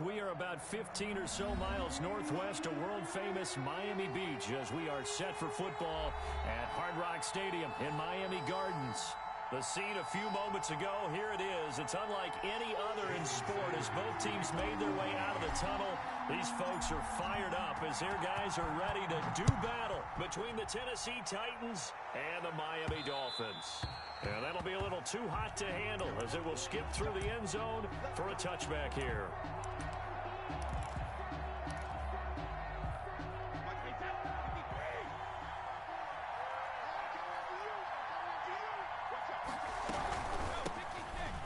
We are about 15 or so miles northwest of world-famous Miami Beach as we are set for football at Hard Rock Stadium in Miami Gardens. The scene a few moments ago, here it is. It's unlike any other in sport as both teams made their way out of the tunnel. These folks are fired up as their guys are ready to do battle between the Tennessee Titans and the Miami Dolphins. And that'll be a little too hot to handle as it will skip through the end zone for a touchback here.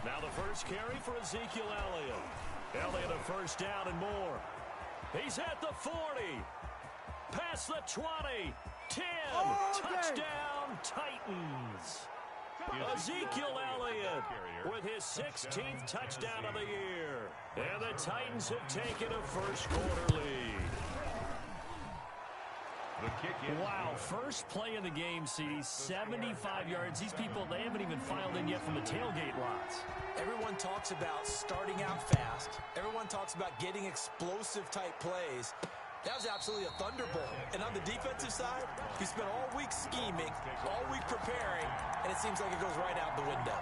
Now the first carry for Ezekiel Elliott. Elliott a first down and more. He's at the 40. Past the 20. 10. Touchdown, Titans. Ezekiel Elliott with his 16th touchdown of the year. And the Titans have taken a first-quarter lead. Wow, first play of the game, CD, 75 yards. These people, they haven't even filed in yet from the tailgate lots. Everyone talks about starting out fast. Everyone talks about getting explosive-type plays. That was absolutely a thunderbolt. And on the defensive side, he spent all week scheming, all week preparing, and it seems like it goes right out the window.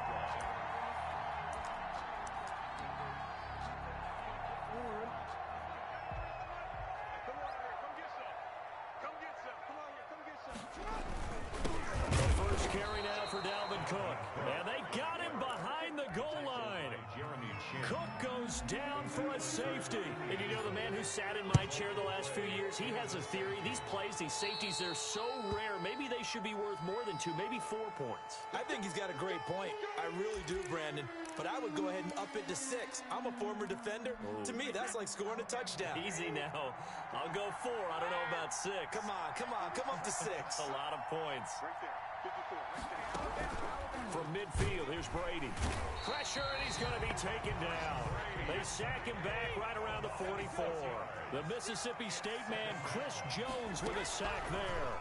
The first carry now for Dalvin Cook. And they got him behind the goal line. Cook goes down for a safety. And you know, the man who sat in my chair the last few years, he has a theory. These plays, these safeties, they're so rare. Maybe they should be worth more than 2, maybe 4 points. I think he's got a great point. I really do, Brandon. But I would go ahead and up it to 6. I'm a former defender. Oh. To me, that's like scoring a touchdown. Easy now. I'll go 4. I don't know about 6. Come on, come on, come up to 6. A lot of points. From midfield, here's Brady. Pressure, and he's going to be taken down. They sack him back right around the 44. The Mississippi State man, Chris Jones, with a sack there.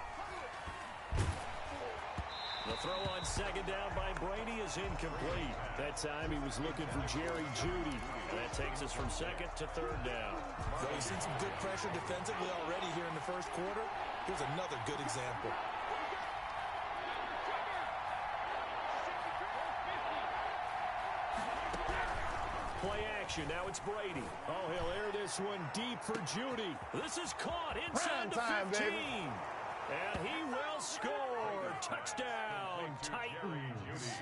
The throw on second down by Brady is incomplete. That time he was looking for Jerry Jeudy. That takes us from second to third down. So we've seen some good pressure defensively already here in the first quarter. Here's another good example. Play action. Now it's Brady. Oh, he'll air this one deep for Jeudy. This is caught inside the 15. Baby. And he will score. Touchdown, Titans.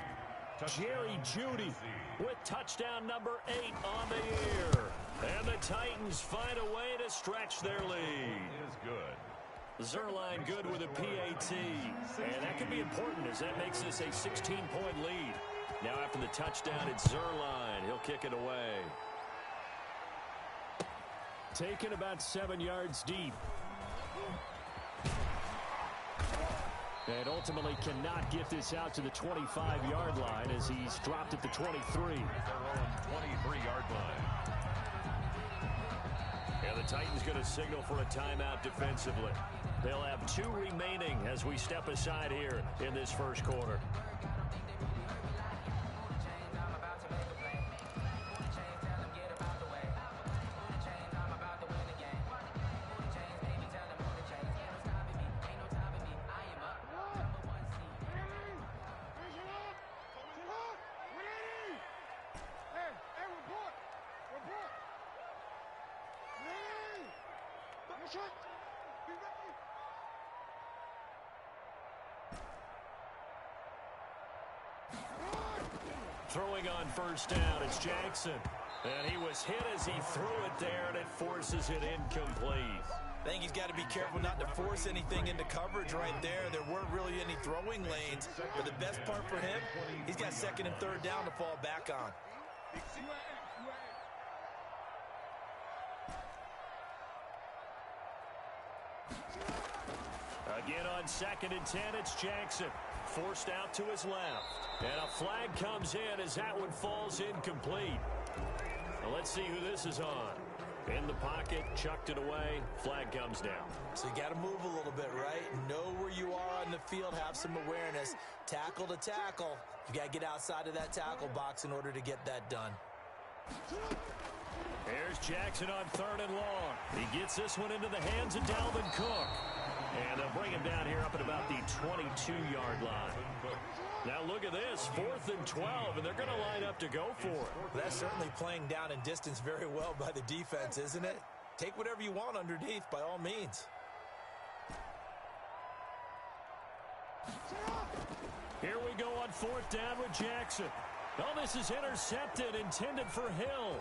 Jerry Jeudy with touchdown number 8 on the year. And the Titans find a way to stretch their lead. It is good. Zuerlein good with a PAT. And that could be important as that makes this a 16-point lead. Now after the touchdown, it's Zuerlein. He'll kick it away. Taken about 7 yards deep. And ultimately cannot get this out to the 25-yard line as he's dropped at the 23. Their own 23-yard line. And the Titans going to signal for a timeout defensively. They'll have 2 remaining as we step aside here in this first quarter. Throwing on first down, it's Jackson. And he was hit as he threw it there, and it forces it incomplete. I think he's got to be careful not to force anything into coverage right there. There weren't really any throwing lanes. But the best part for him, he's got second and third down to fall back on. Again on second and 10, it's Jackson. Forced out to his left. And a flag comes in as that one falls incomplete. Now let's see who this is on. In the pocket, chucked it away, flag comes down. So you got to move a little bit, right? Know where you are on the field, have some awareness. Tackle to tackle. You got to get outside of that tackle box in order to get that done. Here's Jackson on 3rd and long. He gets this one into the hands of Dalvin Cook. And they'll bring him down here up at about the 22-yard line. Now look at this, 4th and 12, and they're going to line up to go for it. That's certainly playing down in distance very well by the defense, isn't it? Take whatever you want underneath, by all means. Here we go on 4th down with Jackson. Oh, this is intercepted, intended for Hill.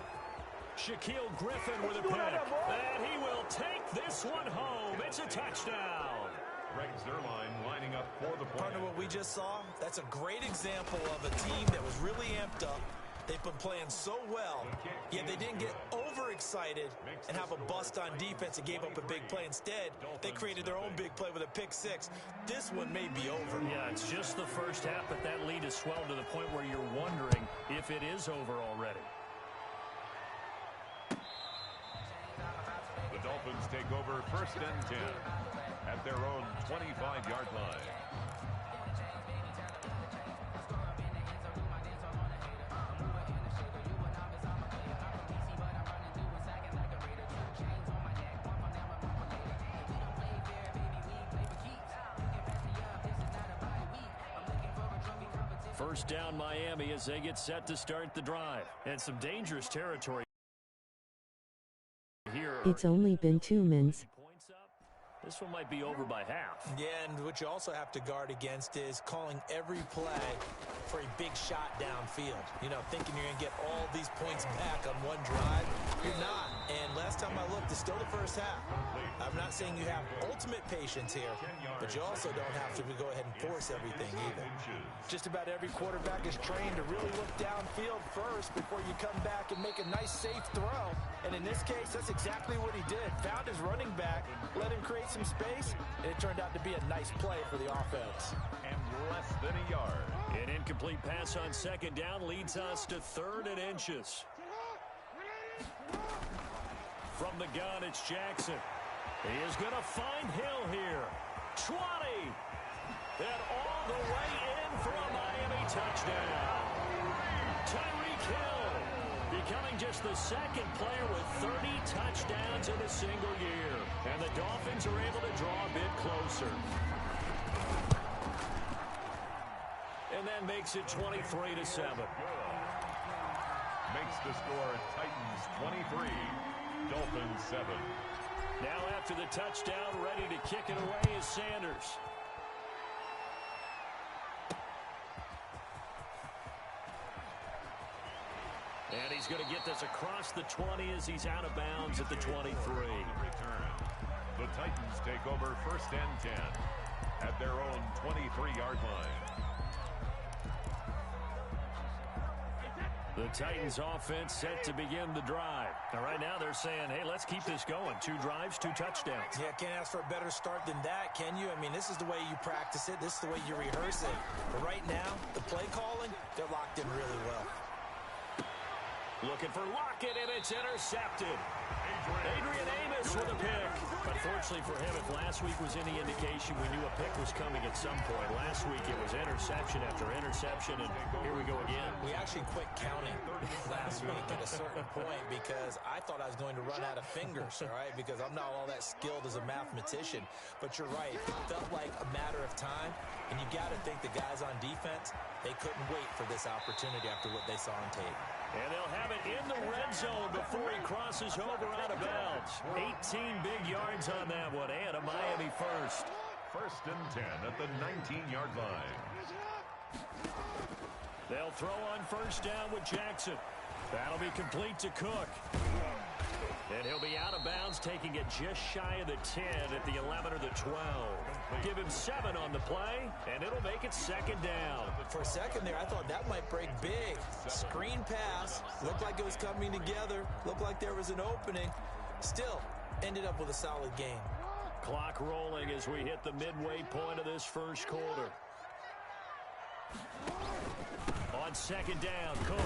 Shaquille Griffin with a pick. And he will take this one home. It's a touchdown. Greg Zuerlein lining up for the play. Partner, what we just saw, that's a great example of a team that was really amped up. They've been playing so well, yet they didn't get overexcited and have a bust on defense and gave up a big play. Instead, they created their own big play with a pick six. This one may be over. Yeah, it's just the first half, but that lead has swelled to the point where you're wondering if it is over already. The Dolphins take over 1st and 10 at their own 25-yard line. First down Miami as they get set to start the drive. And some dangerous territory here. It's only been 2 minutes. This one might be over by half. Yeah, and what you also have to guard against is calling every play for a big shot downfield. You know, thinking you're going to get all these points back on one drive. You're not. And last time I looked, it's still the first half. I'm not saying you have ultimate patience here, but you also don't have to go ahead and force everything either. Just about every quarterback is trained to really look downfield first before you come back and make a nice, safe throw. And in this case, that's exactly what he did. Found his running back, let him create some space, and it turned out to be a nice play for the offense. And less than a yard. An incomplete pass on 2nd down leads us to 3rd and inches. From the gun, it's Jackson. He is going to find Hill here. 20. And all the way in for a Miami touchdown. Tyreek Hill becoming just the 2nd player with 30 touchdowns in a single year. And the Dolphins are able to draw a bit closer. And that makes it 23-7. Makes the score Titans 23, Dolphins 7. Now after the touchdown, ready to kick it away is Sanders. And he's going to get this across the 20 as he's out of bounds at the 23. The Titans take over 1st and 10 at their own 23-yard line. The Titans offense set to begin the drive. Now right now they're saying, hey, let's keep this going. 2 drives, 2 touchdowns. Yeah, can't ask for a better start than that, can you? I mean, this is the way you practice it. This is the way you rehearse it. But right now, the play calling, they're locked in really well. Looking for Lockett, and it's intercepted. Adrian Amos with a pick. Unfortunately for him, if last week was any indication, we knew a pick was coming at some point. Last week it was interception after interception, and here we go again. We actually quit counting last week at a certain point because I thought I was going to run out of fingers, all right, because I'm not all that skilled as a mathematician. But you're right. It felt like a matter of time, and you got to think the guys on defense, they couldn't wait for this opportunity after what they saw on tape. And they'll have it in the red zone before he crosses over out of bounds. 18 big yards on that one, and a Miami first. 1st and 10 at the 19-yard line. They'll throw on 1st down with Jackson. That'll be complete to Cook. And he'll be out of bounds, taking it just shy of the 10 at the 11 or the 12. Give him 7 on the play, and it'll make it 2nd down. For a second there, I thought that might break big. Screen pass. Looked like it was coming together. Looked like there was an opening. Still, ended up with a solid game. Clock rolling as we hit the midway point of this first quarter. On 2nd down, Cook.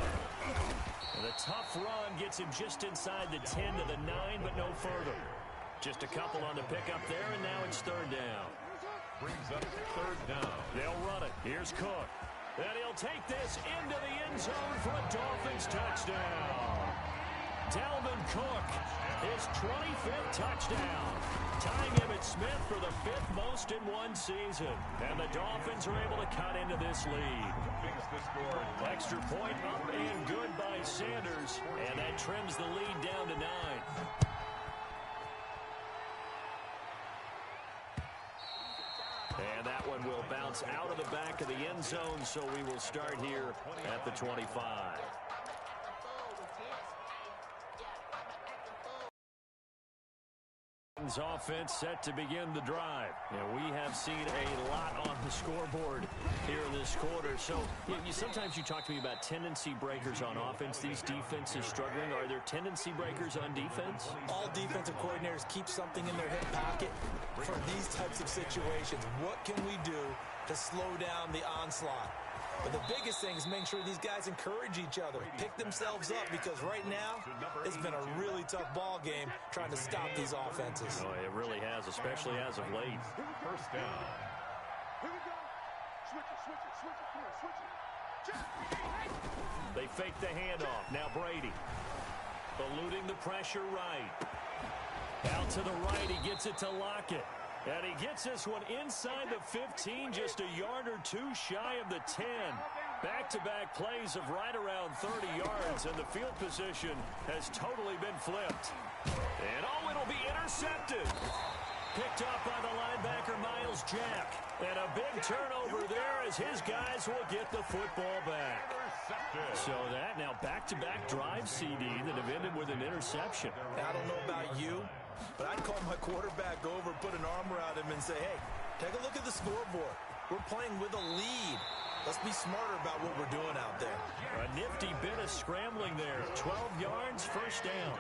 And the tough run gets him just inside the 10 to the 9, but no further. Just a couple on the pickup there, and now it's 3rd down. Brings up 3rd down. They'll run it. Here's Cook. And he'll take this into the end zone for a Dolphins touchdown. Dalvin Cook, his 25th touchdown, tying Emmitt Smith for the 5th most in one season. And the Dolphins are able to cut into this lead. Extra point up and good by Sanders, and that trims the lead down to 9. And that one will bounce out of the back of the end zone, so we will start here at the 25. Offense set to begin the drive. We have seen a lot on the scoreboard here in this quarter. So sometimes you talk to me about tendency breakers on offense. These defenses struggling. Are there tendency breakers on defense? All defensive coordinators keep something in their hip pocket for these types of situations. What can we do to slow down the onslaught? But the biggest thing is making sure these guys encourage each other, pick themselves up, because right now it's been a really tough ball game trying to stop these offenses. Oh, it really has, especially as of late. First down. They fake the handoff. Now Brady eluding the pressure right. Out to the right, he gets it to Lockett. And he gets this one inside the 15, just a yard or two shy of the 10. Back-to-back plays of right around 30 yards, and the field position has totally been flipped. And it'll be intercepted. Picked up by the linebacker, Miles Jack. And a big turnover there as his guys will get the football back. So that now back-to-back drive CD that have ended with an interception. I don't know about you, but I'd call my quarterback over, put an arm around him, and say, hey, take a look at the scoreboard. We're playing with a lead. Let's be smarter about what we're doing out there. A nifty bit of scrambling there. 12 yards, first down.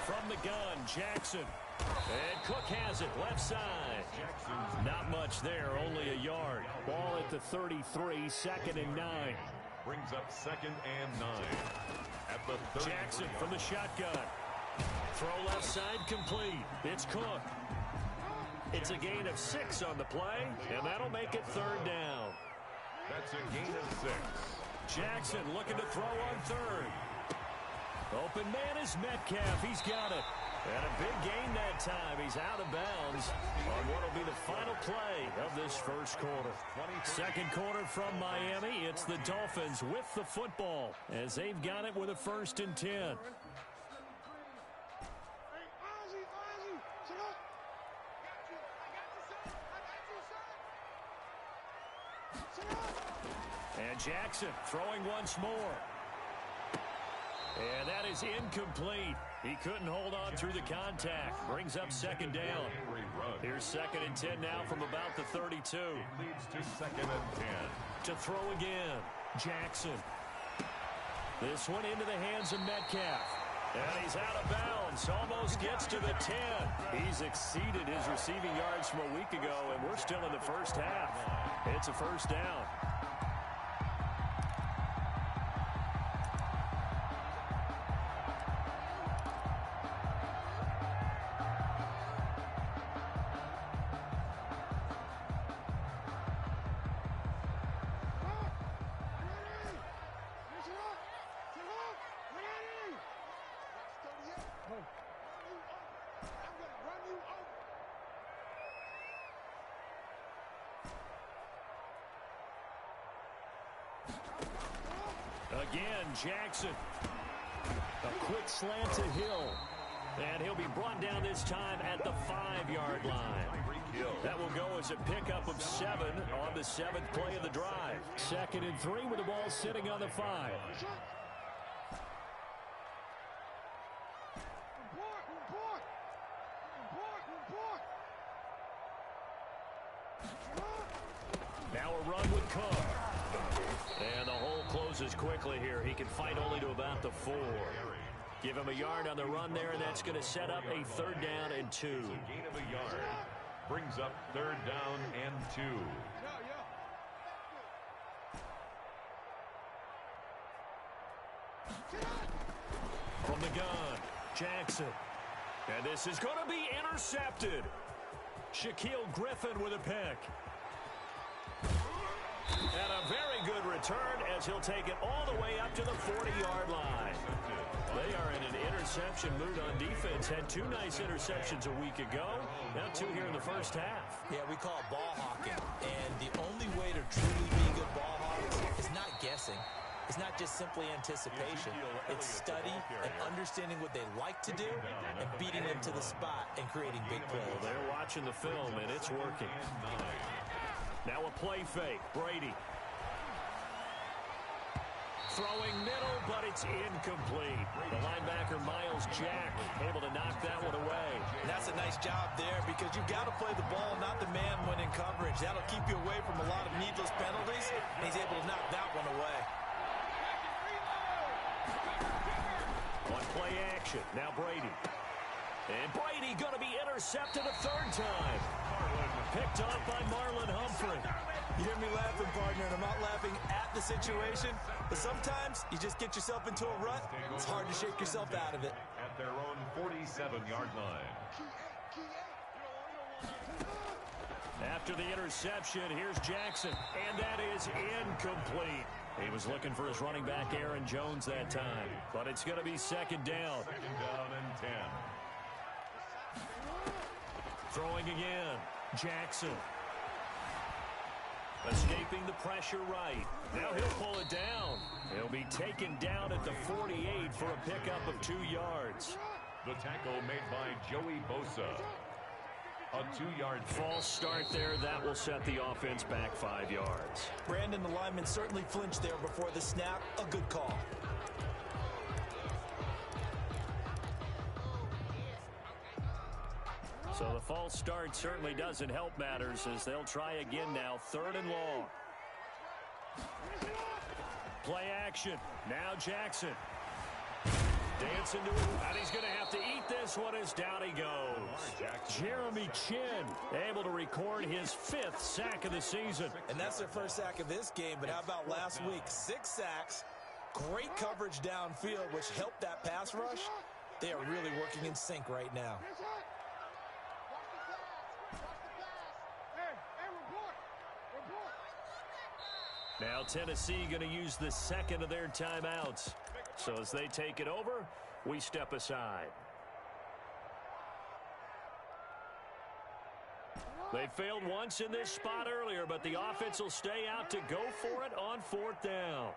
From the gun, Jackson. And Cook has it, left side. Not much there, only a yard. Ball at the 33, second and 9. Brings up second and 9. At the 33. Jackson from the shotgun. Throw left side complete. It's Cook. It's a gain of 6 on the play, and that'll make it third down. That's a gain of 6. Jackson looking to throw on third. Open man is Metcalf. He's got it. And a big gain that time. He's out of bounds on what will be the final play of this first quarter. Second quarter from Miami. It's the Dolphins with the football as they've got it with a 1st and 10. And Jackson throwing once more. And that is incomplete. He couldn't hold on through the contact. Brings up second down. Here's second and 10 now from about the 32. Leads to second and 10. To throw again. Jackson. This one into the hands of Metcalf. And he's out of bounds. Almost gets to the 10. He's exceeded his receiving yards from a week ago, and we're still in the first half. It's a first down. Again, Jackson. A quick slant to Hill. And he'll be brought down this time at the 5-yard line. That will go as a pickup of 7 on the 7th play of the drive. Second and 3 with the ball sitting on the 5. Now a run with Cook. And the hole closes quickly here. He can fight only to about the 4. Give him a yard on the run there, and that's going to set up a 3rd down and 2. Gain of a yard. Brings up 3rd down and 2. From the gun, Jackson. And this is going to be intercepted. Shaquille Griffin with a pick. And a very good return as he'll take it all the way up to the 40-yard line. They are in an interception mood on defense. Had 2 nice interceptions a week ago. Now 2 here in the first half. Yeah, we call it ball hawking. And the only way to truly be good ball hawks is not guessing. It's not just simply anticipation. It's study and understanding what they like to do and beating them to the spot and creating big plays. Well, they're watching the film, and it's working. Now a play fake. Brady. Throwing middle, but it's incomplete. The linebacker, Miles Jack, able to knock that one away. And that's a nice job there because you've got to play the ball, not the man when in coverage. That'll keep you away from a lot of needless penalties, and he's able to knock that one away. On play action, now Brady. And Brady going to be intercepted a 3rd time. Picked off by Marlon Humphrey. You hear me laughing, partner, and I'm not laughing at the situation, but sometimes you just get yourself into a rut. It's hard to shake yourself out of it. At their own 47-yard line. After the interception, here's Jackson, and that is incomplete. He was looking for his running back, Aaron Jones, that time. But it's going to be 2nd down. 2nd down and 10. Throwing again. Jackson. Escaping the pressure right. Now he'll pull it down. He'll be taken down at the 48 for a pickup of 2 yards. The tackle made by Joey Bosa. A 2-yard false start there. That will set the offense back 5 yards. Brandon, the lineman, certainly flinched there before the snap. A good call. So the false start certainly doesn't help matters as they'll try again now. 3rd and long. Play action. Now Jackson. Dancing to him, and he's going to have to eat this one as down he goes. Jeremy Chinn able to record his 5th sack of the season. And that's their first sack of this game, but how about last week? 6 sacks, great coverage downfield, which helped that pass rush. They are really working in sync right now. Now Tennessee going to use the 2nd of their timeouts. So as they take it over, we step aside. They failed once in this spot earlier, but the offense will stay out to go for it on 4th down.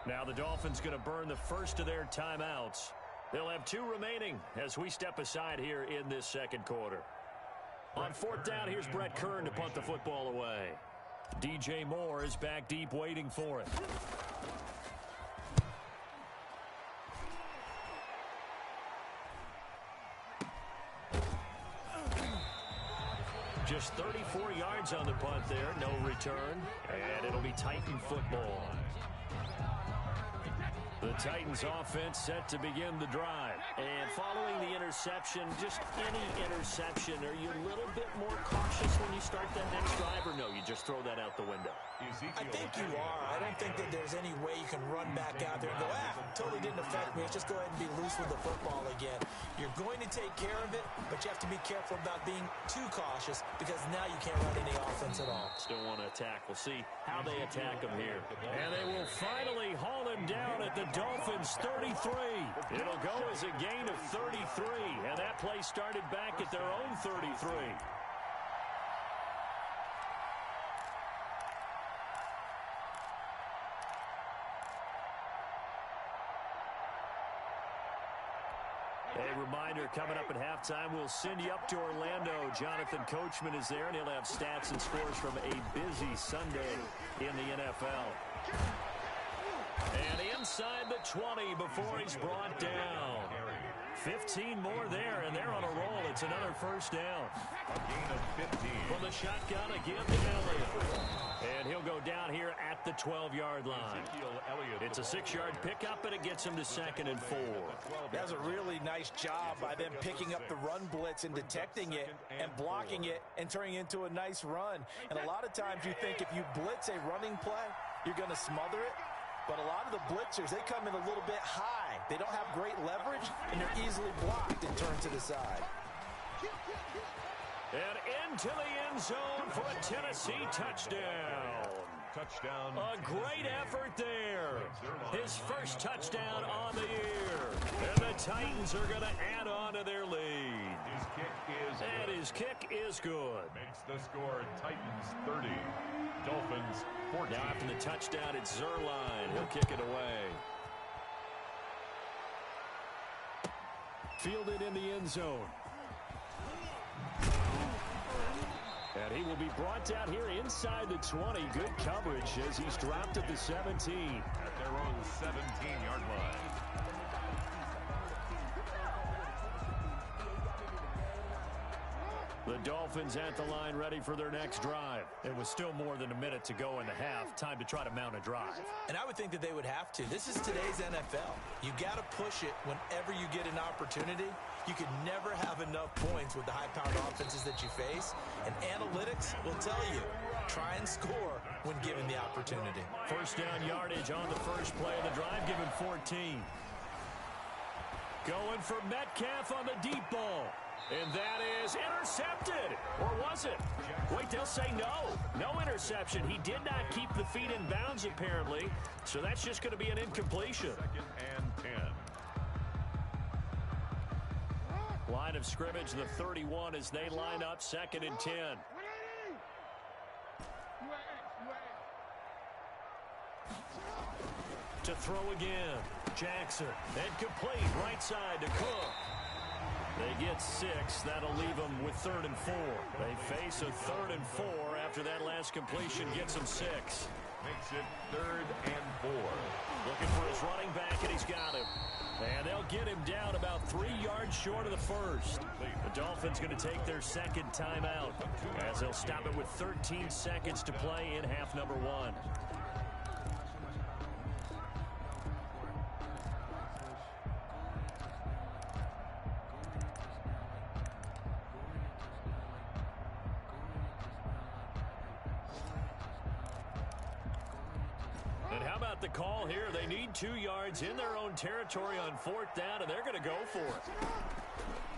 Now the Dolphins going to burn the first of their timeouts. They'll have 2 remaining as we step aside here in this 2nd quarter. On 4th down, here's Brett Kern to punt the football away. DJ Moore is back deep waiting for it. Just 34 yards on the punt there, no return, and it'll be Titan football. The Titans offense set to begin the drive. And following the interception, just any interception, are you a little bit more cautious when you start that next drive, or no, you just throw that out the window? I think you are. I don't think that there's any way you can run back out there and go, totally didn't affect me. Let's just go ahead and be loose with the football again. You're going to take care of it, but you have to be careful about being too cautious because now you can't run any offense at all. Still want to attack. We'll see how they attack him here. And they will finally haul him down at the Dolphins 33. It'll go as a gain of 33, and that play started back at their own 33. A reminder, coming up at halftime, we'll send you up to Orlando. Jonathan Coachman is there, and he'll have stats and scores from a busy Sunday in the NFL. And inside the 20 before he's brought down. 15 more there, and they're on a roll. It's another first down. A gain of 15. From the shotgun again to Elliott. And he'll go down here at the 12-yard line. It's a 6-yard pickup, and it gets him to 2nd and 4. That was a really nice job by them picking up the run blitz and detecting it and blocking it and turning it into a nice run. And a lot of times you think if you blitz a running play, you're going to smother it. But a lot of the blitzers, they come in a little bit high. They don't have great leverage, and they're easily blocked and turned to the side. And into the end zone for a Tennessee touchdown. Touchdown. A great effort there. His first touchdown on the year. And the Titans are going to add on to their lead. His kick is and good. His kick is good. Makes the score Titans 30. Dolphins 14. Now after the touchdown, it's Zuerlein. He'll kick it away. Fielded in the end zone. And he will be brought down here inside the 20. Good coverage as he's dropped at the 17. At their own 17-yard line. The Dolphins at the line ready for their next drive. It was still more than a minute to go in the half. Time to try to mount a drive. And I would think that they would have to. This is today's NFL. You got to push it whenever you get an opportunity. You can never have enough points with the high-powered offenses that you face. And analytics will tell you, try and score when given the opportunity. First down yardage on the first play of the drive. Give him 14. Going for Metcalf on the deep ball. And that is intercepted. Or was it? Wait, they'll say no. No interception. He did not keep the feet in bounds, apparently. So that's just going to be an incompletion. 2nd and 10. Line of scrimmage, the 31 as they line up 2nd and 10. To throw again. Jackson. And complete. Right side to Cook. They get 6. That'll leave them with 3rd and 4. They face a 3rd and 4 after that last completion gets them 6. Makes it 3rd and 4. Looking for his running back, and he's got him. And they'll get him down about 3 yards short of the first. The Dolphins going to take their 2nd timeout as they'll stop it with 13 seconds to play in half number 1. The call here, they need 2 yards in their own territory on 4th down, and they're going to go for it.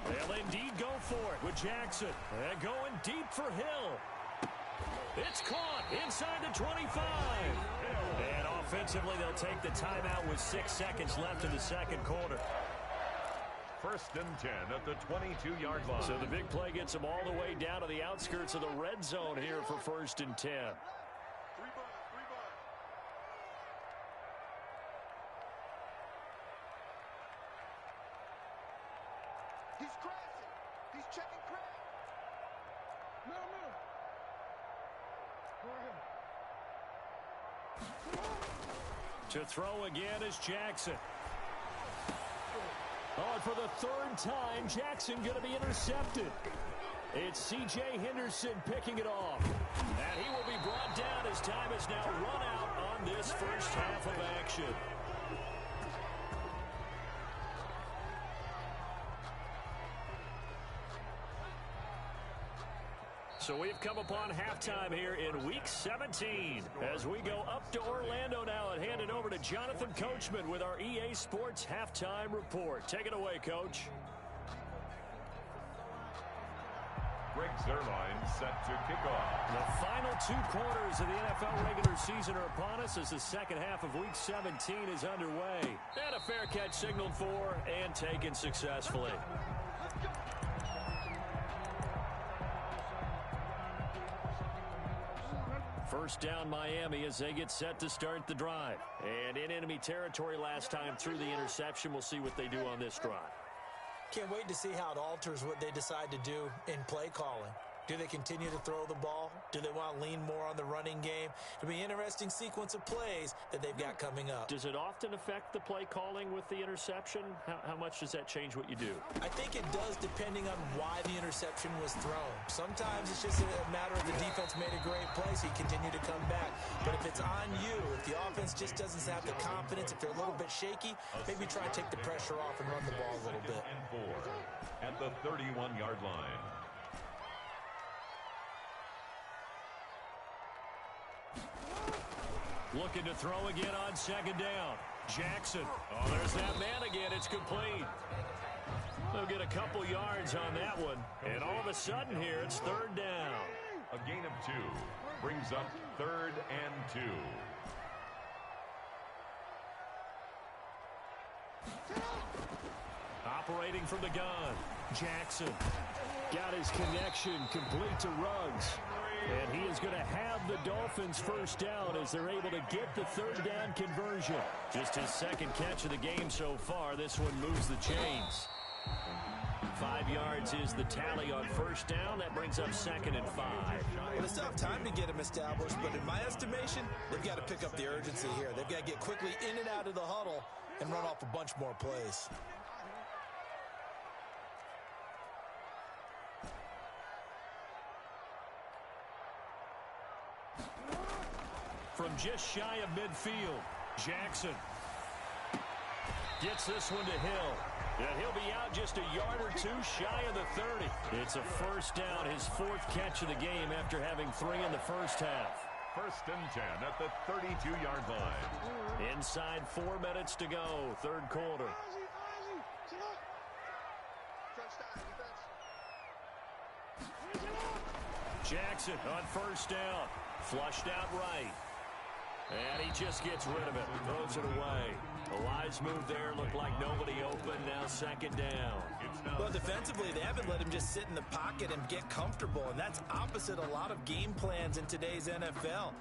They'll indeed go for it with Jackson. And going deep for Hill. It's caught inside the 25. And offensively, they'll take the timeout with 6 seconds left in the second quarter. 1st and 10 at the 22-yard line. So the big play gets them all the way down to the outskirts of the red zone here for 1st and 10. He's crashing. He's checking crash. No. Go ahead. To throw again is Jackson. Oh, and for the 3rd time, Jackson going to be intercepted. It's C.J. Henderson picking it off. And he will be brought down as time has now run out on this first half of action. So we've come upon halftime here in Week 17 as we go up to Orlando now and hand it over to Jonathan Coachman with our EA Sports Halftime Report. Take it away, Coach. Greg Zuerlein set to kick off. The final 2 quarters of the NFL regular season are upon us as the second half of Week 17 is underway. And a fair catch signaled for and taken successfully. First down Miami as they get set to start the drive. And in enemy territory last time through the interception. We'll see what they do on this drive. Can't wait to see how it alters what they decide to do in play calling. Do they continue to throw the ball? Do they want to lean more on the running game? It'll be an interesting sequence of plays that they've got coming up. Does it often affect the play calling with the interception? How much does that change what you do? I think it does depending on why the interception was thrown. Sometimes it's just a matter of the defense made a great play, so you continue to come back. But if it's on you, if the offense just doesn't have the confidence, if they're a little bit shaky, maybe try and take the pressure off and run the ball a little bit. At the 31-yard line. Looking to throw again on second down. Jackson. Oh, there's that man again. It's complete. They'll get a couple yards on that one. And all of a sudden here, it's third down. A gain of 2 brings up 3rd and 2. Operating from the gun. Jackson got his connection complete to Ruggs. And he is going to have the Dolphins first down as they're able to get the third down conversion. Just his second catch of the game so far. This one moves the chains. 5 yards is the tally on first down. That brings up 2nd and 5. Well, they still have time to get him established, but in my estimation, they've got to pick up the urgency here. They've got to get quickly in and out of the huddle and run off a bunch more plays. From just shy of midfield, Jackson gets this one to Hill. And he'll be out just a yard or two shy of the 30. It's a first down, his 4th catch of the game after having 3 in the first half. 1st and 10 at the 32-yard line. Inside 4 minutes to go, third quarter. Jackson on first down. Flushed out right. And he just gets rid of it. Throws it away. A wise move there. Looked like nobody open. Now 2nd down. Well, defensively, they haven't let him just sit in the pocket and get comfortable. And that's opposite a lot of game plans in today's NFL.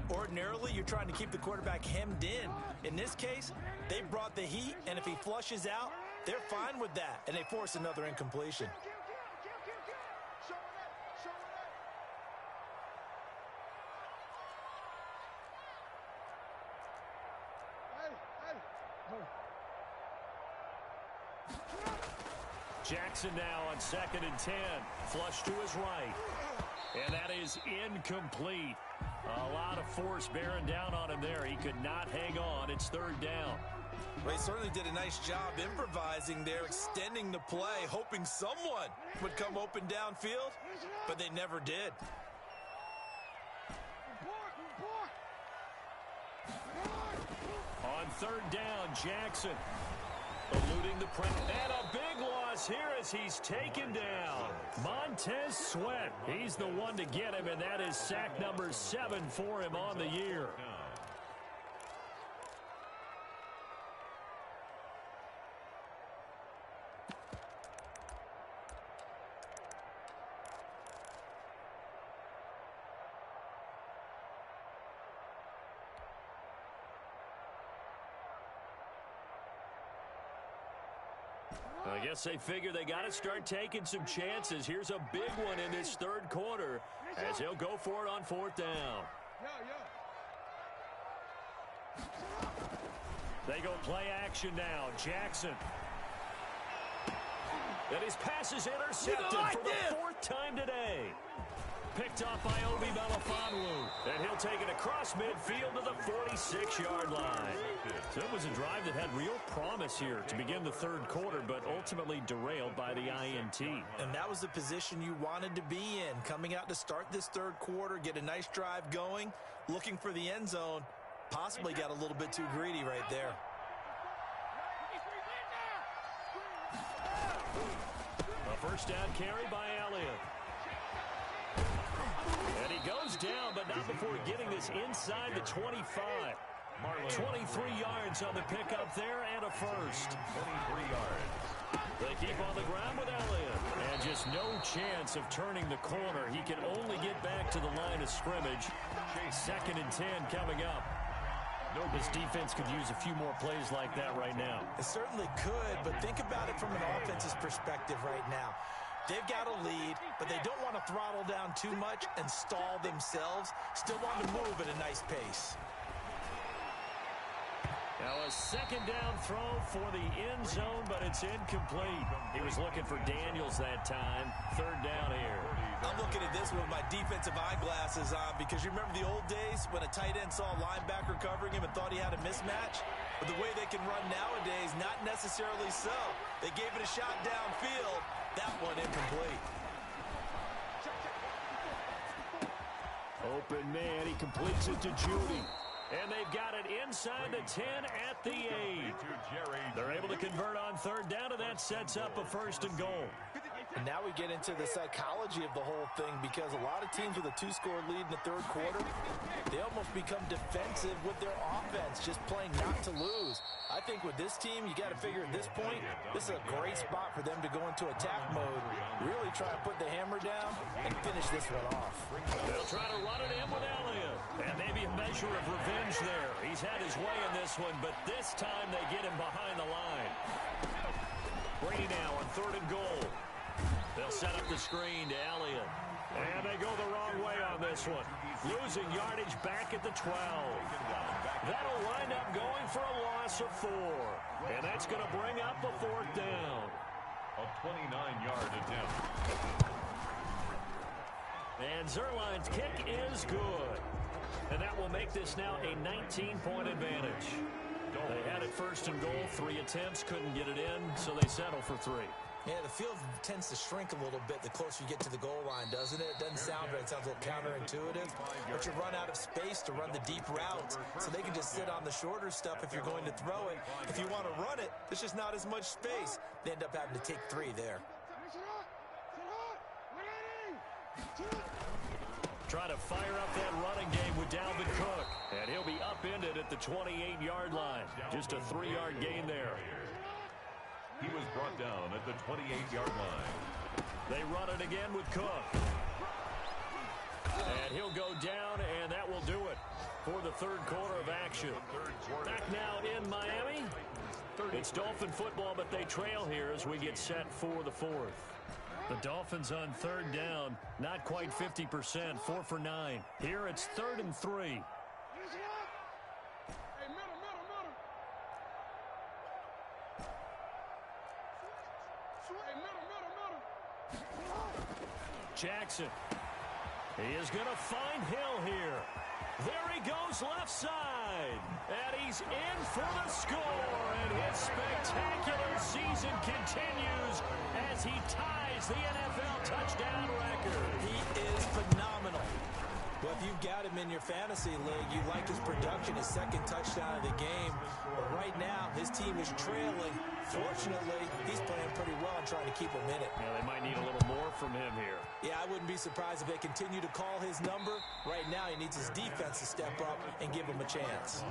Ordinarily, you're trying to keep the quarterback hemmed in. In this case, they brought the heat. And if he flushes out, they're fine with that. And they force another incompletion. Jackson now on 2nd and 10. Flush to his right. And that is incomplete. A lot of force bearing down on him there. He could not hang on. It's 3rd down. Well, he certainly did a nice job improvising there, extending the play, hoping someone would come open downfield, but they never did. On 3rd down, Jackson eluding the pressure. And a big loss here as he's taken down. Montez Sweat. He's the one to get him, and that is sack number 7 for him on the year. I guess they figure they got to start taking some chances. Here's a big one in this third quarter as he'll go for it on 4th down. They go play action now. Jackson. And his pass is intercepted for the 4th time today. Picked off by Obi Melifonwu. And he'll take it across midfield to the 46-yard line. So it was a drive that had real promise here to begin the third quarter, but ultimately derailed by the INT. And that was the position you wanted to be in. Coming out to start this third quarter, get a nice drive going, looking for the end zone. Possibly got a little bit too greedy right there. A first down carry by Elliott. And he goes down, but not before getting this inside the 25. 23 yards on the pickup there and a first. 23 yards. They keep on the ground with Elliott. And just no chance of turning the corner. He can only get back to the line of scrimmage. 2nd and 10 coming up. This defense could use a few more plays like that right now. It certainly could, but think about it from an offense's perspective right now. They've got a lead, but they don't want to throttle down too much and stall themselves. Still want to move at a nice pace. Now a second down throw for the end zone, but it's incomplete. He was looking for Daniels that time. Third down here. I'm looking at this with my defensive eyeglasses on because you remember the old days when a tight end saw a linebacker covering him and thought he had a mismatch? But the way they can run nowadays, not necessarily so. They gave it a shot downfield. That one incomplete. Open man, he completes it to Judy. And they've got it inside the 10 at the 8. They're able to convert on third down, and that sets up a first and goal. And now we get into the psychology of the whole thing because a lot of teams with a 2-score lead in the third quarter, they almost become defensive with their offense, just playing not to lose. I think with this team, you got to figure at this point, this is a great spot for them to go into attack mode, really try to put the hammer down and finish this one off. They'll try to run it in with Elliott. And maybe a measure of revenge there. He's had his way in this one, but this time they get him behind the line. Brady now on third and goal. They'll set up the screen to Elliott. And they go the wrong way on this one. Losing yardage back at the 12. That'll wind up going for a loss of 4. And that's going to bring up a fourth down. A 29-yard attempt. And Zuerlein's kick is good. And that will make this now a 19-point advantage. They had it first and goal, 3 attempts, couldn't get it in, so they settle for 3. Yeah, the field tends to shrink a little bit the closer you get to the goal line, doesn't it? It doesn't sound right. It sounds a little counterintuitive. But you run out of space to run the deep routes, so they can just sit on the shorter stuff if you're going to throw it. If you want to run it, there's just not as much space. They end up having to take 3 there. Try to fire up that running game with Dalvin Cook. And he'll be upended at the 28-yard line. Just a 3-yard gain there. He was brought down at the 28-yard line. They run it again with Cook. And he'll go down, and that will do it for the third quarter of action. Back now in Miami. It's Dolphin football, but they trail here as we get set for the fourth. The Dolphins on third down, not quite 50%, 4 for 9. Here it's 3rd and 3. Jackson. He is going to find Hill here. There he goes left side. And he's in for the score. And his spectacular season continues as he ties the NFL touchdown record. He is phenomenal. Well, if you've got him in your fantasy league, you like his production, his second touchdown of the game. But right now, his team is trailing. Fortunately, he's playing pretty well and trying to keep him in it. Yeah, they might need a little more from him here. Yeah, I wouldn't be surprised if they continue to call his number. Right now, he needs his defense to step up and give him a chance.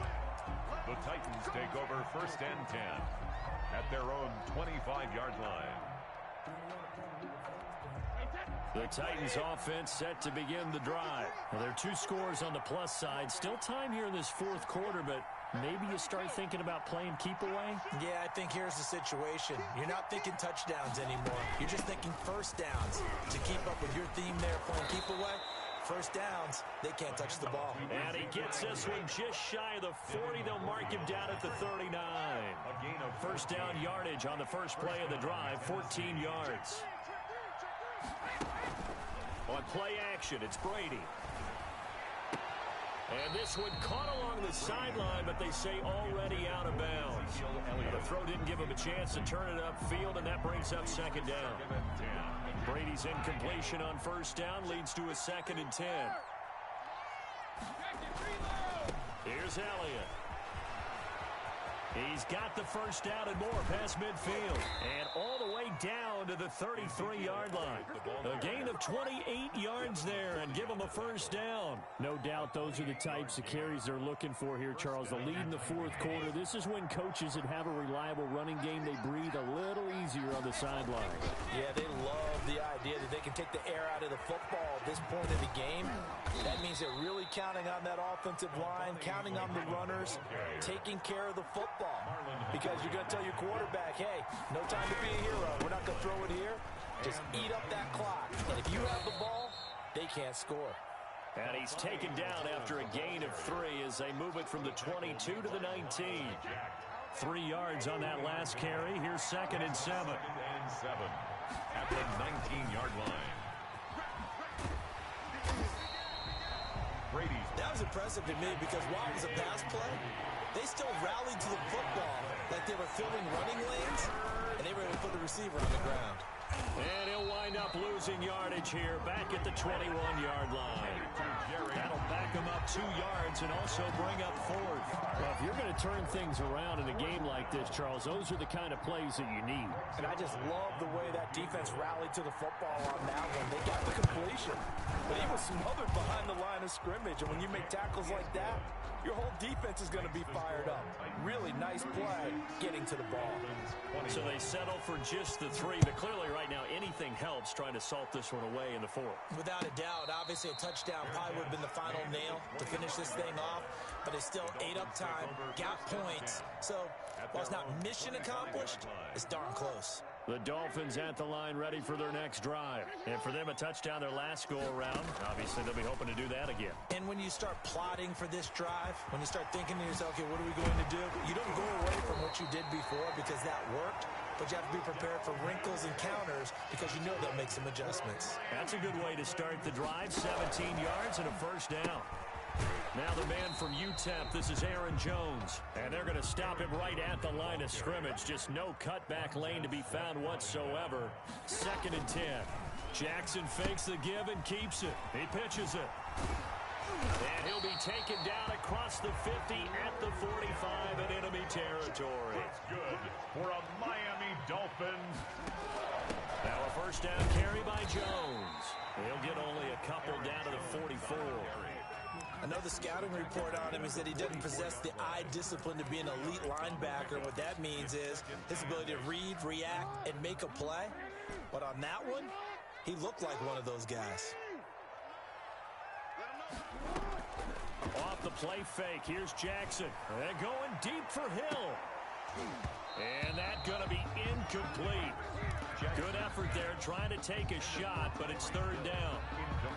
The Titans take over 1st and 10 at their own 25-yard line. The Titans offense set to begin the drive. Well, there are 2 scores on the plus side. Still time here in this fourth quarter, but maybe you start thinking about playing keep away? Yeah, I think here's the situation. You're not thinking touchdowns anymore. You're just thinking first downs. To keep up with your theme there, playing keep away, first downs, they can't touch the ball. And he gets this one just shy of the 40. They'll mark him down at the 39. First down yardage on the first play of the drive, 14 yards. On play action, it's Brady. And this one caught along the sideline, but they say already out of bounds. The throw didn't give him a chance to turn it upfield, and that brings up second down. Brady's incompletion on first down leads to a 2nd and 10. Here's Elliott. He's got the first down and more past midfield. And all the way down to the 33-yard line. A gain of 28 yards there and give him a first down. No doubt those are the types of carries they're looking for here, Charles. The lead in the fourth quarter. This is when coaches that have a reliable running game, they breathe a little easier on the sideline. Yeah, they love the idea that they can take the air out of the football at this point in the game. That means they're really counting on that offensive line, counting on the runners, taking care of the football. Because you're going to tell your quarterback, hey, no time to be a hero. We're not going to throw it here. Just eat up that clock. And if you have the ball, they can't score. And he's taken down after a gain of 3 as they move it from the 22 to the 19. 3 yards on that last carry. Here's 2nd and 7. 2nd and 7 at the 19-yard line. Brady's. That was impressive to me because while it was a pass play, they still rallied to the football like they were filling running lanes, and they were able to put the receiver on the ground. And he'll wind up losing yardage here back at the 21-yard line. That'll back him up 2 yards and also bring up 4th. Well, if you're going to turn things around in a game like this, Charles, those are the kind of plays that you need. And I just love the way that defense rallied to the football on that one. They got the completion, but he was smothered behind the line of scrimmage. And when you make tackles like that, your whole defense is going to be fired up. Really nice play getting to the ball. So they settle for just the 3, but clearly right now anything helps trying to salt this one away in the 4th. Without a doubt, obviously a touchdown probably would have been the final nail to finish this thing off, but they still ate up time, got points. So while it's not mission accomplished, it's darn close. The Dolphins at the line ready for their next drive. And for them, a touchdown their last go-around. Obviously, they'll be hoping to do that again. And when you start plotting for this drive, when you start thinking to yourself, okay, what are we going to do? You don't go away from what you did before because that worked, but you have to be prepared for wrinkles and counters because you know they'll make some adjustments. That's a good way to start the drive. 17 yards and a 1st down. Now the man from UTEP, this is Aaron Jones. And they're going to stop him right at the line of scrimmage. Just no cutback lane to be found whatsoever. 2nd and 10. Jackson fakes the give and keeps it. He pitches it. And he'll be taken down across the 50 at the 45 in enemy territory. It's good for a Miami Dolphins. Now a 1st down carry by Jones. He'll get only a couple down to the 44. I know the scouting report on him is that he doesn't possess the eye discipline to be an elite linebacker. What that means is his ability to read, react, and make a play. But on that one, he looked like one of those guys. Off the play fake, here's Jackson. They're going deep for Hill. And that's going to be incomplete. Good effort there, trying to take a shot, but it's 3rd down.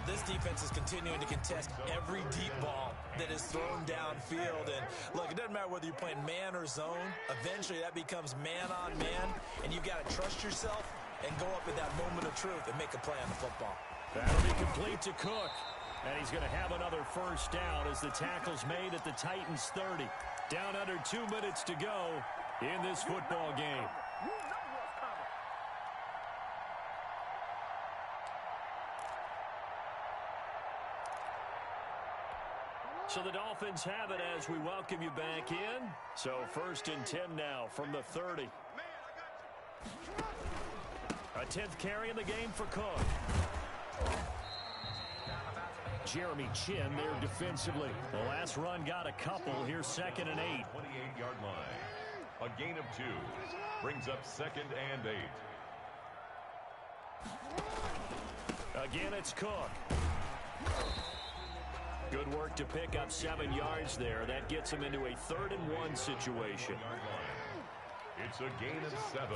This defense is continuing to contest every deep ball that is thrown downfield. And look, it doesn't matter whether you're playing man or zone. Eventually, that becomes man on man, and you've got to trust yourself and go up at that moment of truth and make a play on the football. That'll be complete to Cook. And he's going to have another 1st down as the tackle's made at the Titans' 30. Down under 2 minutes to go in this football game. So the Dolphins have it as we welcome you back in. So 1st and 10 now from the 30. A 10th carry in the game for Cook. Jeremy Chin there defensively. The last run got a couple. Here's 2nd and 8. 28-yard line. A gain of 2. Brings up 2nd and 8. Again, it's Cook. Good work to pick up 7 yards there. That gets him into a 3rd and 1 situation. It's a gain of 7.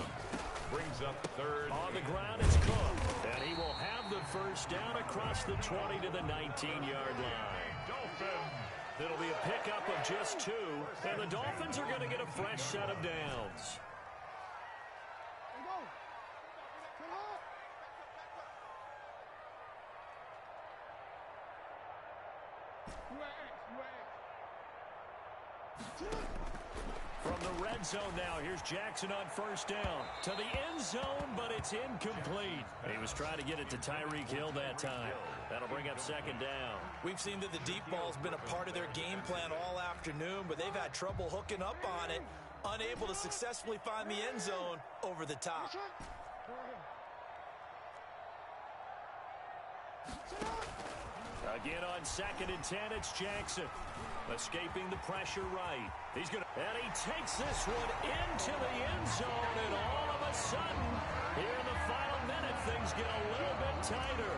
Brings up 3rd. On the ground, it's Cook. And he will have the 1st down across the 20 to the 19-yard line. Dolphins. It'll be a pickup of just 2. And the Dolphins are going to get a fresh set of downs. From the red zone now, here's Jackson on 1st down. To the end zone, but it's incomplete. He was trying to get it to Tyreek Hill that time. That'll bring up 2nd down. We've seen that the deep ball's been a part of their game plan all afternoon, but they've had trouble hooking up on it, unable to successfully find the end zone over the top. Again on 2nd and 10, it's Jackson. Escaping the pressure right. He's going to, and he takes this one into the end zone, and all of a sudden, here in the final minute, things get a little bit tighter.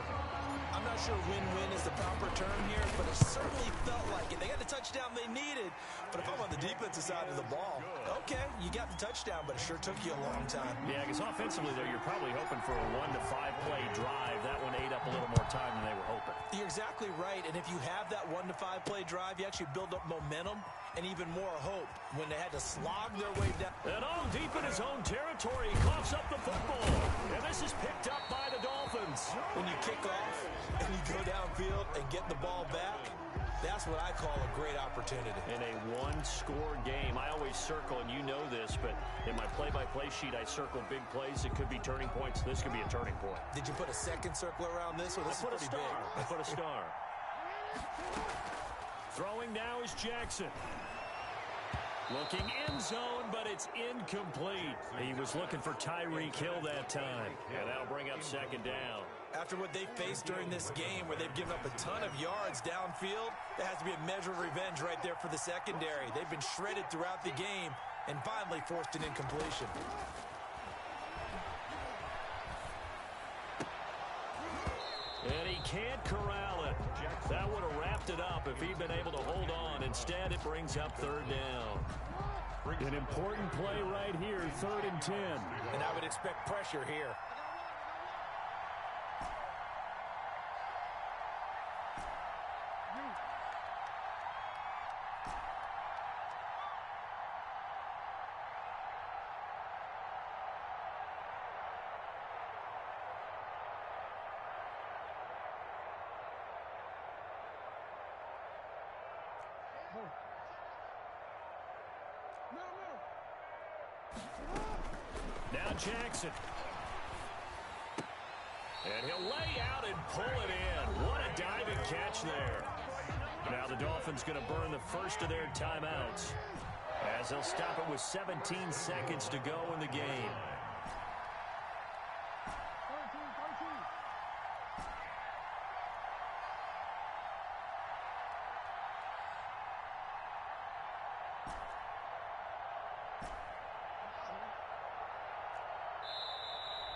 I'm not sure win-win is the proper term here, but it certainly felt like it. They got the touchdown they needed, but if I'm on the defensive side of the ball, okay, you got the touchdown, but it sure took you a long time. Yeah, because offensively, though, you're probably hoping for a 1 to 5 play drive. That one ate up a little more time than they were hoping. You're exactly right, and if you have that 1 to 5 play drive, you actually build up momentum and even more hope when they had to slog their way down. And all deep in his own territory, he coughs up the football. And this is picked up by the Dolphins. When you kick off and you go downfield and get the ball back, that's what I call a great opportunity. In a one-score game, I always circle, and you know this, but in my play-by-play sheet, I circle big plays. It could be turning points. This could be a turning point. Did you put a second circle around this? Or this I put a star. I put a star. Throwing now is Jackson. Looking end zone, but it's incomplete. He was looking for Tyreek Hill that time. And that'll bring up second down. After what they faced during this game where they've given up a ton of yards downfield, there has to be a measure of revenge right there for the secondary. They've been shredded throughout the game and finally forced an incompletion. And he can't corral it. That would have wrapped it up if he'd been able to hold on. Instead, it brings up third down. An important play right here, 3rd and 10. And I would expect pressure here. Now Jackson. And he'll lay out and pull it in. What a diving catch there. Now the Dolphins going to burn the first of their timeouts as they'll stop it with 17 seconds to go in the game.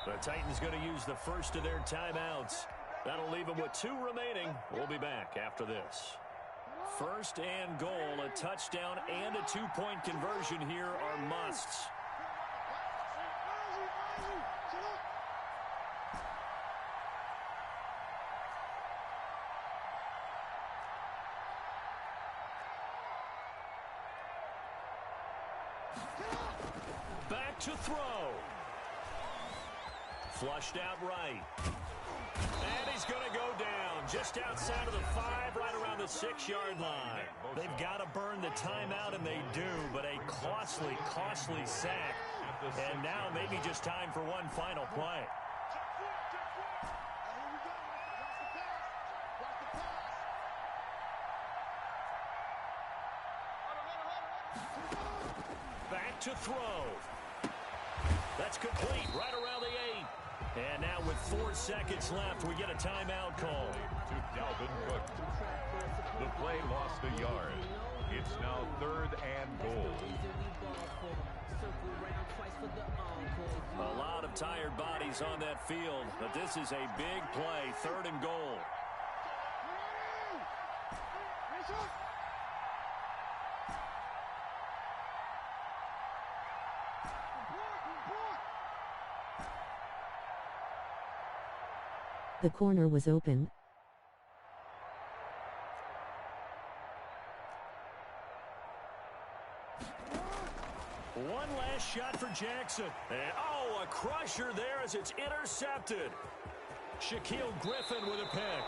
The Titans going to use the first of their timeouts. That'll leave them with 2 remaining. We'll be back after this. 1st and goal, a touchdown and a 2-point conversion here are musts. Back to throw. Flushed out right. And he's going to go down just outside of the 5, right around the 6-yard line. They've got to burn the timeout, and they do, but a costly, costly sack. And now maybe just time for one final play. Back to throw. That's complete right around the 8. And now with 4 seconds left, we get a timeout call. To Dalvin Cook. The play lost a yard. It's now 3rd and goal. A lot of tired bodies on that field, but this is a big play, 3rd and goal. The corner was open. One last shot for Jackson. And, oh, a crusher there as it's intercepted. Shaquille Griffin with a pick.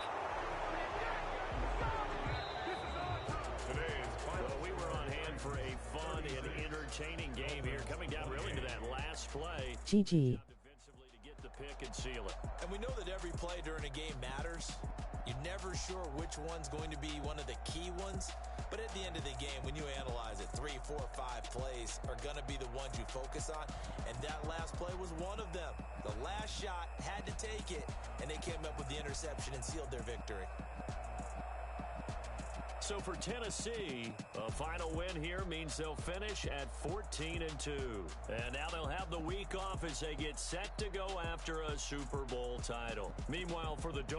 Well, we were on hand for a fun and entertaining game here, coming down really to that last play. GG. Defensively to get the pick and seal it. And we know that every play during a game matters. You're never sure which one's going to be one of the key ones. But at the end of the game, when you analyze it, 3, 4, 5 plays are going to be the ones you focus on. And that last play was one of them. The last shot had to take it, and they came up with the interception and sealed their victory. So for Tennessee, a final win here means they'll finish at 14-2. And now they'll have the week off as they get set to go after a Super Bowl title. Meanwhile, for the Dolphins,